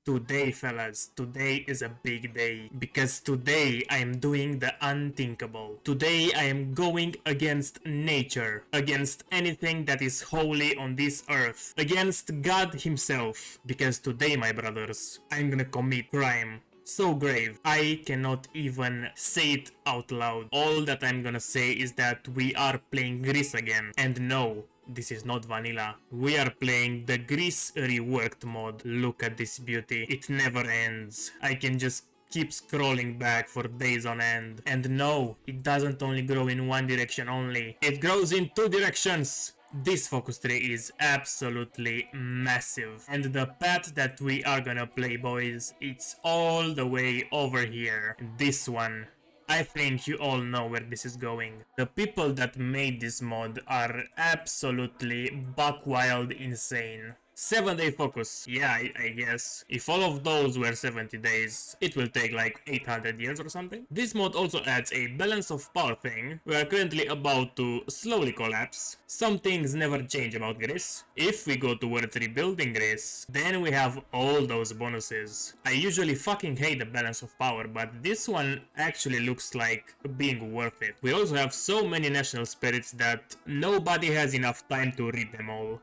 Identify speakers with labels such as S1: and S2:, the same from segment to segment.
S1: Today, fellas, today is a big day because today I am doing the unthinkable. Today I am going against nature, against anything that is holy on this earth, against God himself. Because today, my brothers, I'm gonna commit crime so grave I cannot even say it out loud. All that I'm gonna say is that we are playing Greece again, and no, this is not vanilla. We are playing the Greece reworked mod. Look at this beauty. It never ends. I can just keep scrolling back for days on end. And no, it doesn't only grow in one direction only. It grows in two directions. This focus tree is absolutely massive, and the path that we are gonna play, boys, it's all the way over here. This one. I think you all know where this is going. The people that made this mod are absolutely buck wild insane. 7-day focus, yeah, I guess. If all of those were 70 days, it will take like 800 years or something. This mod also adds a balance of power thing. We are currently about to slowly collapse. Some things never change about Greece. If we go towards rebuilding Greece, then we have all those bonuses. I usually fucking hate the balance of power, but this one actually looks like being worth it. We also have so many national spirits that nobody has enough time to read them all.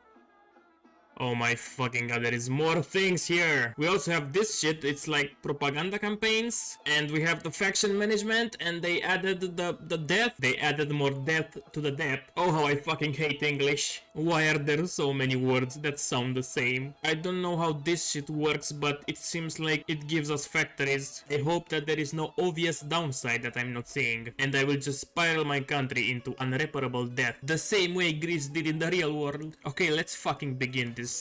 S1: Oh my fucking god, there is more things here. We also have this shit, it's like propaganda campaigns. And we have the faction management, and they added the death. They added more death to the death. Oh, how I fucking hate English. Why are there so many words that sound the same? I don't know how this shit works, but it seems like it gives us factories. I hope that there is no obvious downside that I'm not seeing, and I will just spiral my country into unreparable death, the same way Greece did in the real world. Okay, let's fucking begin this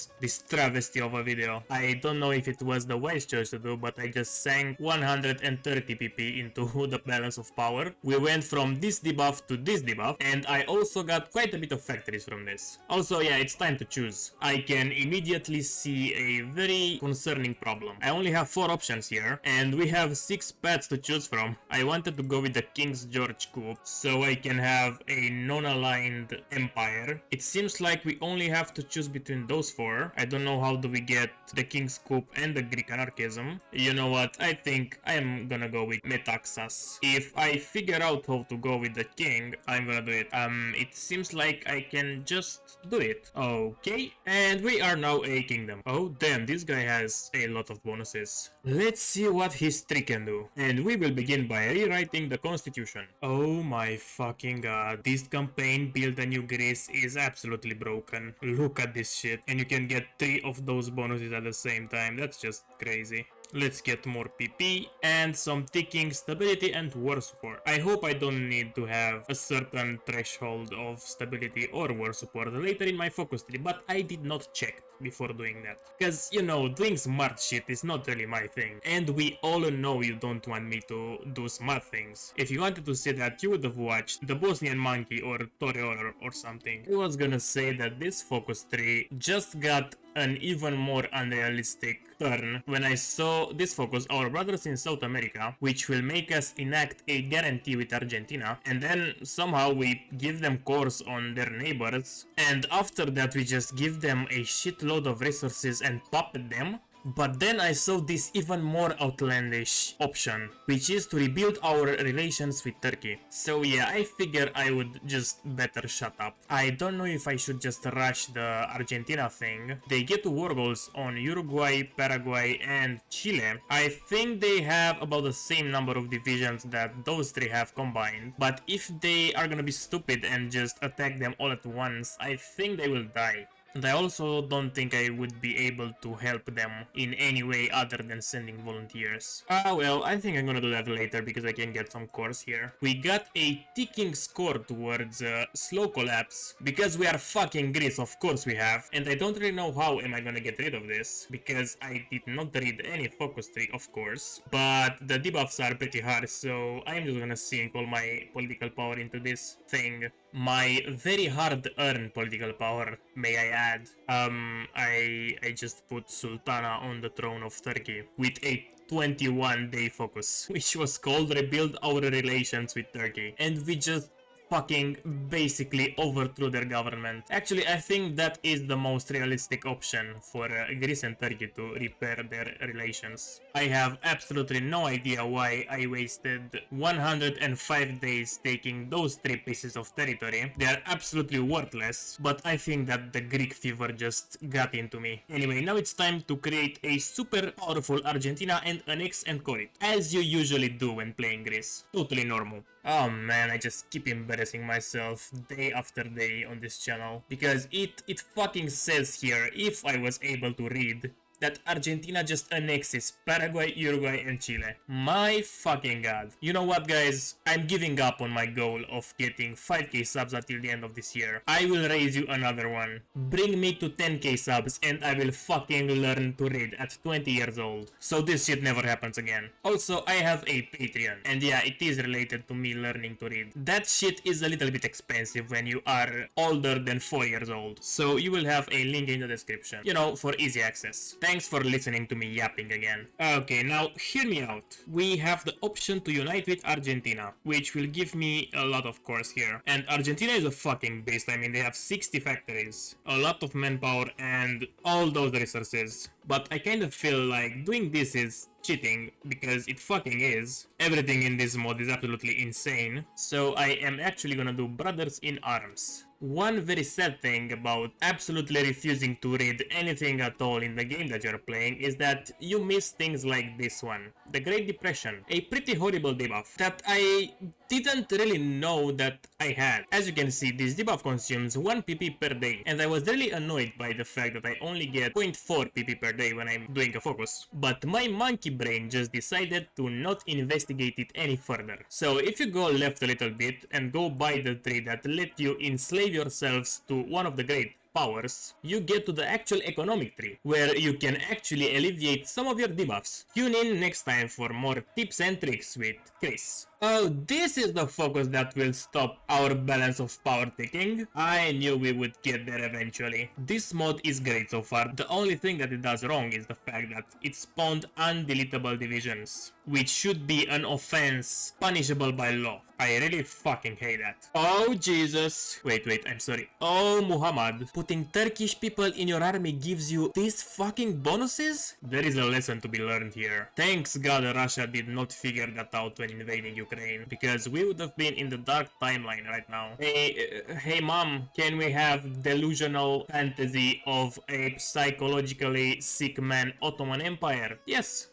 S1: travesty of a video. I don't know if it was the wise choice to do, but I just sank 130 PP into the balance of power. We went from this debuff to this debuff, and I also got quite a bit of factories from this. Also, yeah, it's time to choose. I can immediately see a very concerning problem. I only have 4 options here, and we have 6 paths to choose from. I wanted to go with the King's George coup, so I can have a non-aligned empire. It seems like we only have to choose between those 4. I don't know how do we get the King's coup and the Greek anarchism. You know what, I think I am gonna go with Metaxas. If I figure out how to go with the king, I'm gonna do it. It seems like I can just do it. Okay, and we are now a kingdom. Oh damn, this guy has a lot of bonuses. Let's see what history can do. And we will begin by rewriting the constitution. Oh my fucking god, this campaign Build a New Greece is absolutely broken. Look at this shit. And you can get 3 of those bonuses at the same time. That's just crazy. Let's get more PP and some ticking stability and war support. I hope I don't need to have a certain threshold of stability or war support later in my focus tree, but I did not check before doing that. Because, you know, doing smart shit is not really my thing. And we all know you don't want me to do smart things. If you wanted to see that, you would have watched The Bosnian Monkey or Toreador or something. I was gonna say that this focus tree just got an even more unrealistic turn when I saw this focus Our Brothers in South America, which will make us enact a guarantee with Argentina, and then somehow we give them course on their neighbors, and after that we just give them a shitload of resources and puppet them. But then I saw this even more outlandish option, which is to rebuild our relations with Turkey. So yeah, I figure I would just better shut up. I don't know if I should just rush the Argentina thing. They get war goals on Uruguay, Paraguay and Chile. I think they have about the same number of divisions that those 3 have combined. But if they are gonna be stupid and just attack them all at once, I think they will die. And I also don't think I would be able to help them in any way other than sending volunteers. Well, I think I'm gonna do that later because I can get some cores here. We got a ticking score towards slow collapse because we are fucking Greece, of course we have. And I don't really know how am I gonna get rid of this because I did not read any focus tree, of course. But the debuffs are pretty hard, so I'm just gonna sink all my political power into this thing. My very hard-earned political power, may I add. I just put Sultana on the throne of Turkey with a 21-day focus, which was called Rebuild Our Relations with Turkey. And we just fucking basically overthrew their government. Actually, I think that is the most realistic option for Greece and Turkey to repair their relations. I have absolutely no idea why I wasted 105 days taking those 3 pieces of territory. They are absolutely worthless, but I think that the Greek fever just got into me. Anyway, now it's time to create a super powerful Argentina and annex and core it, as you usually do when playing Greece. Totally normal. Oh man, I just keep embarrassing myself day after day on this channel, because it fucking says here, if I was able to read, that Argentina just annexes Paraguay, Uruguay and Chile. My fucking god. You know what, guys? I'm giving up on my goal of getting 5k subs until the end of this year. I will raise you another one. Bring me to 10k subs and I will fucking learn to read at 20 years old. So this shit never happens again. Also, I have a Patreon. And yeah, it is related to me learning to read. That shit is a little bit expensive when you are older than 4 years old. So you will have a link in the description. You know, for easy access. Thanks for listening to me yapping again. Okay, now hear me out. We have the option to unite with Argentina, which will give me a lot of cores here. And Argentina is a fucking beast. I mean, they have 60 factories, a lot of manpower and all those resources. But I kind of feel like doing this is cheating, because it fucking is. Everything in this mod is absolutely insane. So I am actually gonna do Brothers in Arms. One very sad thing about absolutely refusing to read anything at all in the game that you're playing is that you miss things like this one, the Great Depression, a pretty horrible debuff that I didn't really know that I had. As you can see, this debuff consumes 1 PP per day, and I was really annoyed by the fact that I only get 0.4 PP per day when I'm doing a focus. But my monkey brain just decided to not investigate it any further. So if you go left a little bit and go by the tree that let you enslave yourselves to one of the great powers, you get to the actual economic tree, where you can actually alleviate some of your debuffs. Tune in next time for more tips and tricks with Chris. Oh, this is the focus that will stop our balance of power ticking. I knew we would get there eventually. This mod is great so far. The only thing that it does wrong is the fact that it spawned undeletable divisions, which should be an offense punishable by law. I really fucking hate that. Oh Jesus. Wait, I'm sorry. Oh Muhammad. Putting Turkish people in your army gives you these fucking bonuses? There is a lesson to be learned here. Thanks God Russia did not figure that out when invading Ukraine, because we would have been in the dark timeline right now. Hey mom, can we have delusional fantasy of a psychologically sick man Ottoman Empire? Yes,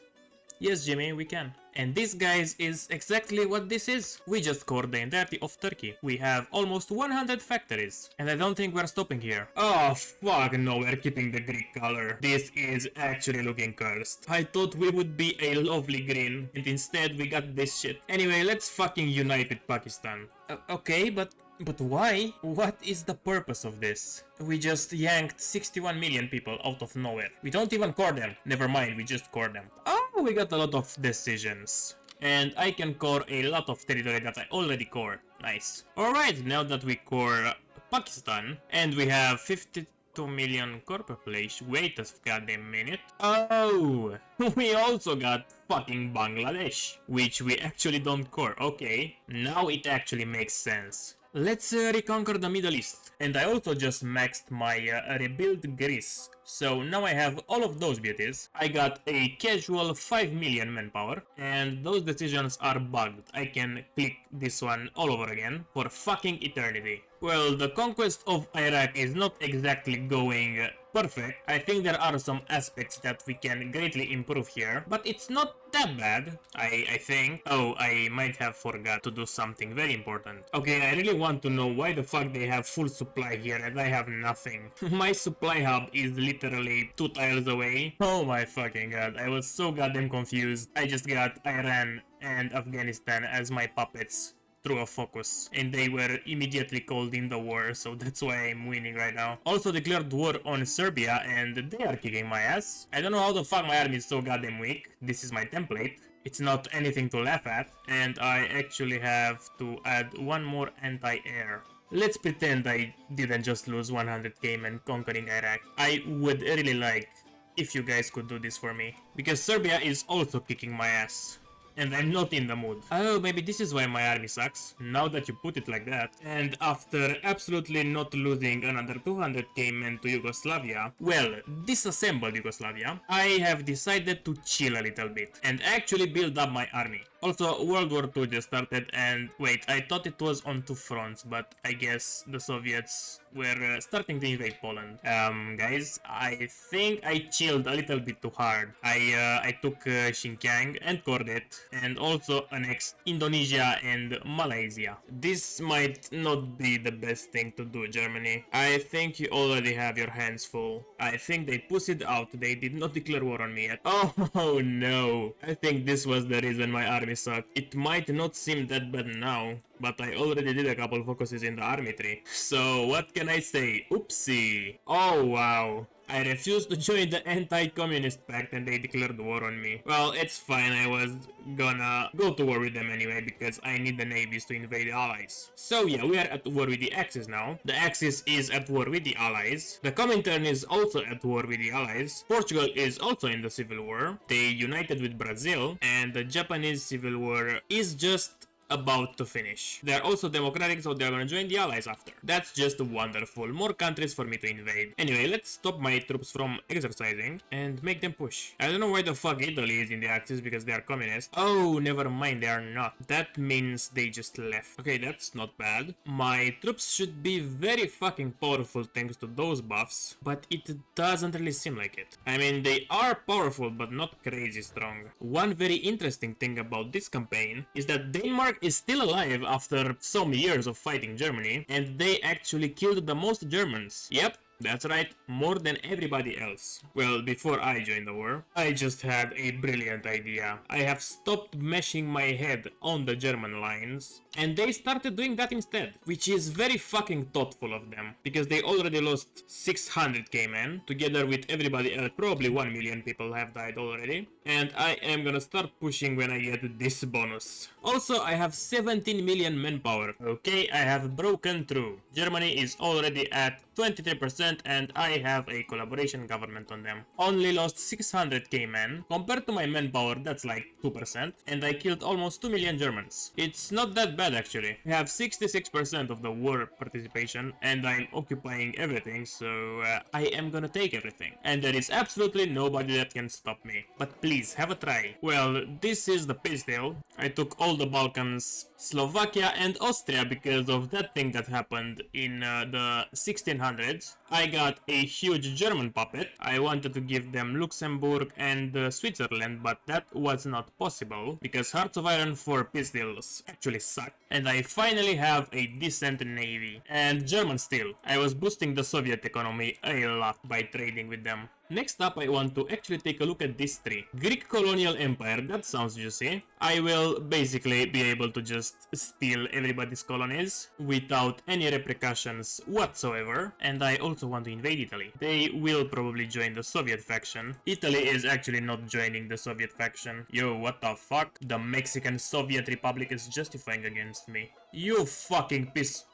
S1: Jimmy, we can. And this, guys, is exactly what this is. We just cored the entirety of Turkey. We have almost 100 factories. And I don't think we're stopping here. Oh, fuck no, we're keeping the Greek color. This is actually looking cursed. I thought we would be a lovely green, and instead we got this shit. Anyway, let's fucking unite with Pakistan. Okay, but why? What is the purpose of this? We just yanked 61 million people out of nowhere. We don't even core them. Never mind, we just core them. Oh, we got a lot of decisions. And I can core a lot of territory that I already core. Nice. Alright, now that we core Pakistan, and we have 52 million core population. Wait a goddamn minute. Oh, we also got fucking Bangladesh, which we actually don't core. Okay, now it actually makes sense. Let's reconquer the Middle East. And I also just maxed my rebuild Greece. So now I have all of those beauties. I got a casual 5 million manpower. And those decisions are bugged. I can click this one all over again for fucking eternity. Well, the conquest of Iraq is not exactly going perfect. I think there are some aspects that we can greatly improve here, but it's not that bad, I think. Oh, I might have forgot to do something very important. Okay, I really want to know why the fuck they have full supply here and I have nothing. My supply hub is literally 2 tiles away. Oh my fucking god, I was so goddamn confused. I just got Iran and Afghanistan as my puppets through a focus, and they were immediately called in the war, so that's why I'm winning right now. Also declared war on Serbia, and they are kicking my ass. I don't know how the fuck my army is so goddamn weak. This is my template. It's not anything to laugh at, and I actually have to add one more anti-air. Let's pretend I didn't just lose 100k men conquering Iraq. I would really like if you guys could do this for me, because Serbia is also kicking my ass. and I'm not in the mood. Oh, maybe this is why my army sucks, now that you put it like that. And after absolutely not losing another 200k men to Yugoslavia, well, disassembled Yugoslavia, I have decided to chill a little bit and actually build up my army. Also, World War II just started, and wait, I thought it was on two fronts, but I guess the Soviets were starting to invade Poland. Guys, I think I chilled a little bit too hard. I took Xinjiang and Kordet, and also annexed Indonesia and Malaysia. This might not be the best thing to do, Germany. I think you already have your hands full. I think they pussied out. They did not declare war on me yet. Oh no! I think this was the reason my army sucked. It might not seem that bad now, but I already did a couple focuses in the army tree. So what can I say? Oopsie. Oh wow. I refused to join the anti-communist pact and they declared war on me. Well, it's fine, I was gonna go to war with them anyway because I need the navies to invade the allies. So yeah, we are at war with the Axis now. The Axis is at war with the allies. The Comintern is also at war with the allies. Portugal is also in the civil war. They united with Brazil, and the Japanese civil war is just about to finish. They are also democratic, so they are gonna join the allies after. That's just wonderful. More countries for me to invade. Anyway, let's stop my troops from exercising and make them push. I don't know why the fuck Italy is in the Axis, because they are communist. Oh, never mind, they are not. That means they just left. Okay, that's not bad. My troops should be very fucking powerful thanks to those buffs, but it doesn't really seem like it. I mean, they are powerful, but not crazy strong. One very interesting thing about this campaign is that Denmark is still alive after some years of fighting Germany, and they actually killed the most Germans. Yep, that's right, more than everybody else. Well, before I joined the war, I just had a brilliant idea. I have stopped mashing my head on the German lines, and they started doing that instead, which is very fucking thoughtful of them, because they already lost 600k men, together with everybody else. Probably 1 million people have died already, and I am gonna start pushing when I get this bonus. Also, I have 17 million manpower. Okay, I have broken through. Germany is already at 23%, and I have a collaboration government on them. Only lost 600k men. Compared to my manpower, that's like 2%, and I killed almost 2 million Germans. It's not that bad actually. I have 66% of the war participation, and I'm occupying everything, so I am gonna take everything. And there is absolutely nobody that can stop me. But please, have a try. Well, this is the peace deal. I took all the Balkans, Slovakia and Austria because of that thing that happened in the 1600s. I got a huge German puppet. I wanted to give them Luxembourg and Switzerland, but that was not possible because Hearts of Iron 4 peace deals actually suck. And I finally have a decent navy. And German steel. I was boosting the Soviet economy a lot by trading with them. Next up, I want to actually take a look at this tree. Greek colonial empire, that sounds juicy. I will basically be able to just steal everybody's colonies without any repercussions whatsoever. And I also want to invade Italy. They will probably join the Soviet faction. Italy is actually not joining the Soviet faction. Yo, what the fuck? The Mexican Soviet Republic is justifying against me. You fucking piss...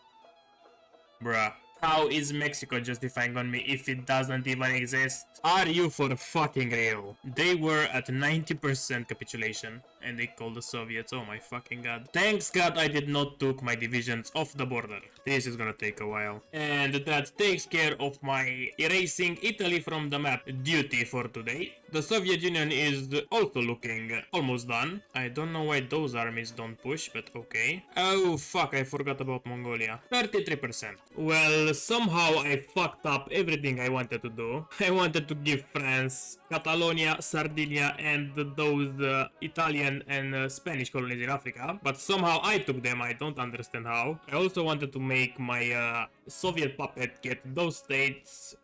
S1: Bruh. How is Mexico justifying on me if it doesn't even exist? Are you for fucking real? They were at 90% capitulation and they called the Soviets. Oh my fucking god. Thanks god I did not took my divisions off the border. This is gonna take a while. And that takes care of my erasing Italy from the map duty for today. The Soviet Union is also looking almost done. I don't know why those armies don't push, but okay. Oh fuck, I forgot about Mongolia. 33%. Well, somehow I fucked up everything I wanted to do. I wanted to give France Catalonia, Sardinia, and those Italian and Spanish colonies in Africa, but somehow I took them. I don't understand how. I also wanted to make my Soviet puppet get those states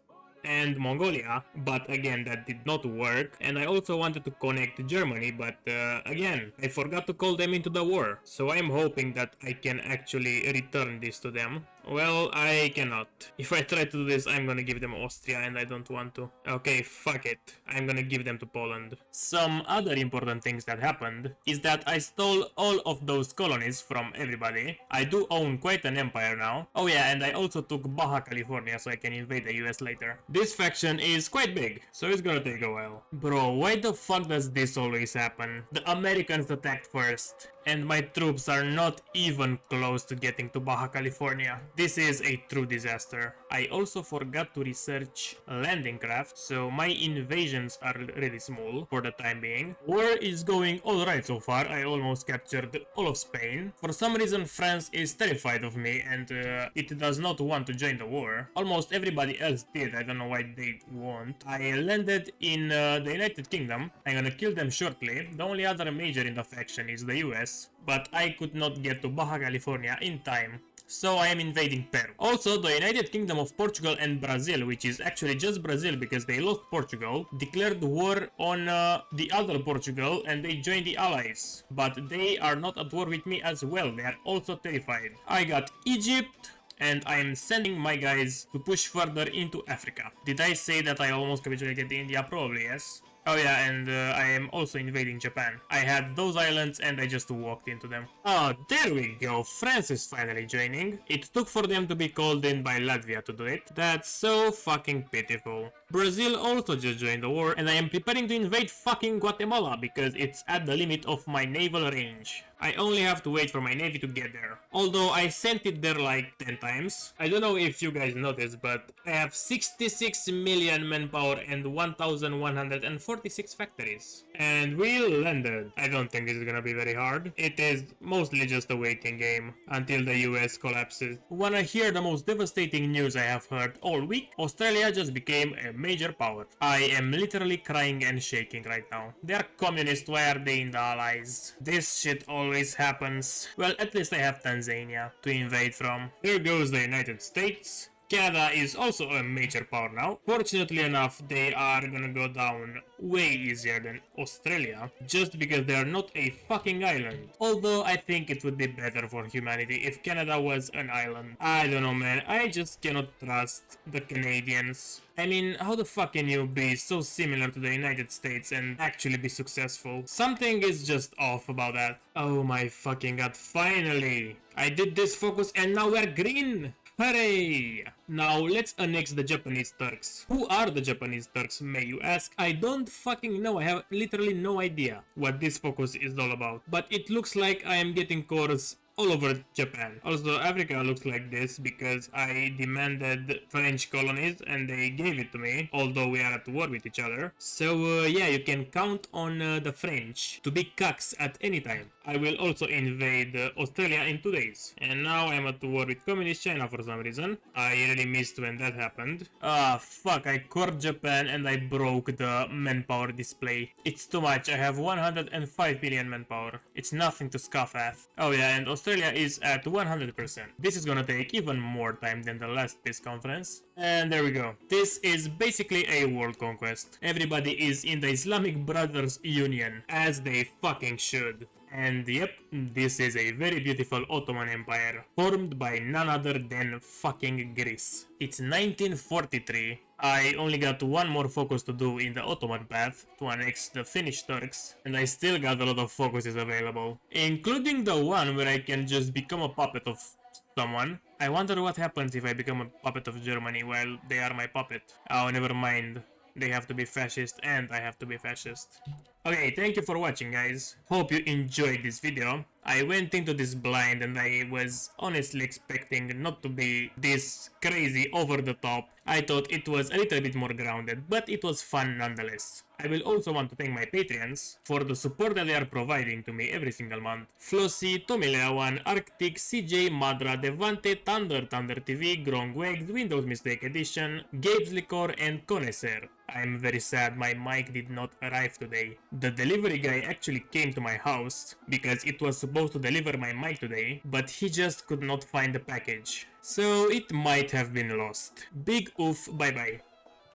S1: and Mongolia, but again that did not work. And I also wanted to connect Germany, but again I forgot to call them into the war, so I'm hoping that I can actually return this to them. Well, I cannot. If I try to do this, I'm gonna give them Austria, and I don't want to. Okay, fuck it. I'm gonna give them to Poland. Some other important things that happened is that I stole all of those colonies from everybody. I do own quite an empire now. Oh yeah, and I also took Baja California so I can invade the US later. This faction is quite big, so it's gonna take a while. Bro, why the fuck does this always happen? The Americans attacked first, and my troops are not even close to getting to Baja California. This is a true disaster. I also forgot to research landing craft, so my invasions are really small for the time being. War is going alright so far. I almost captured all of Spain. For some reason France is terrified of me and it does not want to join the war. Almost everybody else did, I don't know why they won't. I landed in the United Kingdom. I'm gonna kill them shortly. The only other major in the faction is the US, but I could not get to Baja California in time, so I am invading Peru. Also, the United Kingdom of Portugal and Brazil, which is actually just Brazil because they lost Portugal, declared war on the other Portugal and they joined the Allies. But they are not at war with me as well, they are also terrified. I got Egypt, and I am sending my guys to push further into Africa. Did I say that I almost capitulated India? Probably yes. Oh yeah, and I am also invading Japan. I had those islands and I just walked into them. Oh, there we go. France is finally joining. It took for them to be called in by Latvia to do it. That's so fucking pitiful. Brazil also just joined the war, and I am preparing to invade fucking Guatemala because it's at the limit of my naval range. I only have to wait for my navy to get there. Although I sent it there like 10 times. I don't know if you guys noticed, but I have 66 million manpower and 1,146 factories. And we landed. I don't think this is gonna be very hard. It is mostly just a waiting game until the US collapses. Wanna hear the most devastating news I have heard all week? Australia just became a major power. I am literally crying and shaking right now. They are communist, why are they in the Allies? This shit always happens. Well, at least I have Tanzania to invade from. Here goes the United States. Canada is also a major power now. Fortunately enough, they are gonna go down way easier than Australia, just because they are not a fucking island. Although I think it would be better for humanity if Canada was an island. I don't know, man, I just cannot trust the Canadians. I mean, how the fuck can you be so similar to the United States and actually be successful? Something is just off about that. Oh my fucking god, finally! I did this focus and now we're green! Hooray! Now let's annex the Japanese Turks. Who are the Japanese Turks, may you ask? I don't fucking know. I have literally no idea what this focus is all about. But it looks like I am getting cores all over Japan. Also, Africa looks like this because I demanded French colonies and they gave it to me, although we are at war with each other. So yeah, you can count on the French to be cucks at any time. I will also invade Australia in 2 days. And now I'm at war with Communist China for some reason. I really missed when that happened. Ah, fuck, I cored Japan and I broke the manpower display. It's too much, I have 105 million manpower. It's nothing to scoff at. Oh yeah, and Australia is at 100%. This is gonna take even more time than the last peace conference. And there we go. This is basically a world conquest. Everybody is in the Islamic Brothers Union, as they fucking should. And yep, this is a very beautiful Ottoman Empire, formed by none other than fucking Greece. It's 1943. I only got one more focus to do in the Ottoman path to annex the Finnish Turks, and I still got a lot of focuses available, including the one where I can just become a puppet of someone. I wonder what happens if I become a puppet of Germany while they are my puppet. Oh, never mind. They have to be fascist and I have to be fascist. Okay, thank you for watching, guys. Hope you enjoyed this video. I went into this blind and I was honestly expecting not to be this crazy over the top. I thought it was a little bit more grounded, but it was fun nonetheless. I will also want to thank my Patreons for the support that they are providing to me every single month. Flossy, Tomileawan, Arctic, CJ, Madra, Devante, Thunder, Thunder TV, Grongwags, Windows Mistake Edition, Gabe's Liquor, and Connoisseur. I'm very sad my mic did not arrive today. The delivery guy actually came to my house because it was supposed to deliver my mic today, but he just could not find the package. So it might have been lost. Big oof, bye bye.